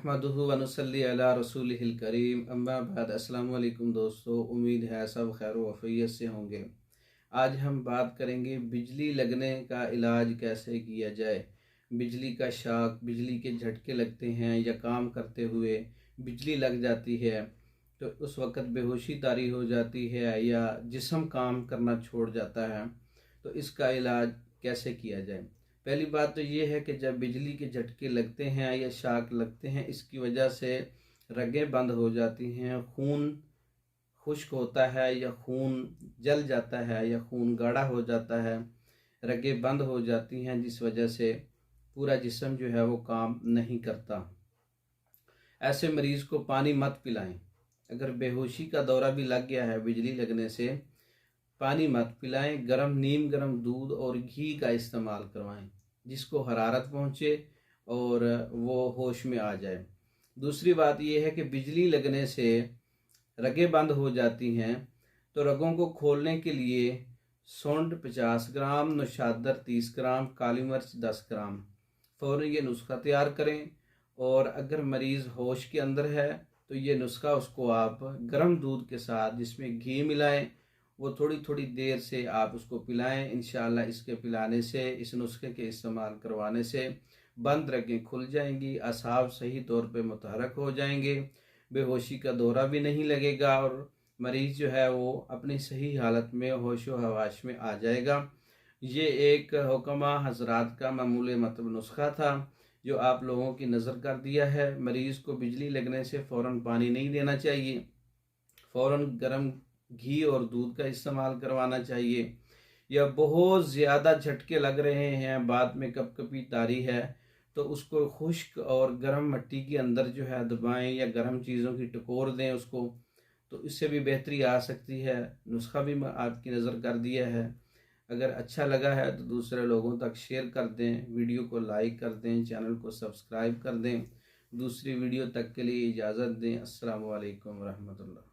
नहमदुहु व नुसल्ली अला रसूलिहिल करीम अम्मा बाद। अस्सलामु अलैकुम दोस्तों, उम्मीद है सब खैर वफ़ियत से होंगे। आज हम बात करेंगे बिजली लगने का इलाज कैसे किया जाए। बिजली का शॉक, बिजली के झटके लगते हैं या काम करते हुए बिजली लग जाती है तो उस वक़्त बेहोशी तारी हो जाती है या जिस्म काम करना छोड़ जाता है, तो इसका इलाज कैसे किया जाए। पहली बात तो ये है कि जब बिजली के झटके लगते हैं या शॉक लगते हैं, इसकी वजह से रगें बंद हो जाती हैं, खून खुश्क होता है या खून जल जाता है या खून गाढ़ा हो जाता है, रगें बंद हो जाती हैं, जिस वजह से पूरा जिस्म जो है वो काम नहीं करता। ऐसे मरीज़ को पानी मत पिलाएं। अगर बेहोशी का दौरा भी लग गया है बिजली लगने से, पानी मत पिलाएं। नीम गर्म दूध और घी का इस्तेमाल करवाएं जिसको हरारत पहुँचे और वो होश में आ जाए। दूसरी बात यह है कि बिजली लगने से रगें बंद हो जाती हैं, तो रगों को खोलने के लिए सौंठ 50 ग्राम, नौशादर 30 ग्राम, काली मिर्च 10 ग्राम फ़ौरन ये नुस्खा तैयार करें। और अगर मरीज़ होश के अंदर है तो ये नुस्खा उसको आप गर्म दूध के साथ जिसमें घी मिलाएं, वो थोड़ी थोड़ी देर से आप उसको पिलाएं। इंशाअल्लाह इसके पिलाने से, इस नुस्खे के इस्तेमाल करवाने से बंद रगें खुल जाएंगी, असाब सही तौर पे मुतहरक हो जाएंगे, बेहोशी का दौरा भी नहीं लगेगा और मरीज़ जो है वो अपनी सही हालत में होश व हवाश में आ जाएगा। ये एक हुक्मा हजरात का मामूल मतलब नुस्खा था जो आप लोगों की नज़र कर दिया है। मरीज़ को बिजली लगने से फ़ौरन पानी नहीं देना चाहिए, फ़ौरन गर्म घी और दूध का इस्तेमाल करवाना चाहिए। या बहुत ज़्यादा झटके लग रहे हैं, बाद में कपकपी तारी है, तो उसको खुश्क और गर्म मिट्टी के अंदर जो है दबाएं या गर्म चीज़ों की टकोर दें उसको, तो इससे भी बेहतरी आ सकती है। नुस्खा भी आपकी नज़र कर दिया है। अगर अच्छा लगा है तो दूसरे लोगों तक शेयर कर दें, वीडियो को लाइक कर दें, चैनल को सब्सक्राइब कर दें। दूसरी वीडियो तक के लिए इजाज़त दें। अस्सलामु अलैकुम रहमतुल्लाह।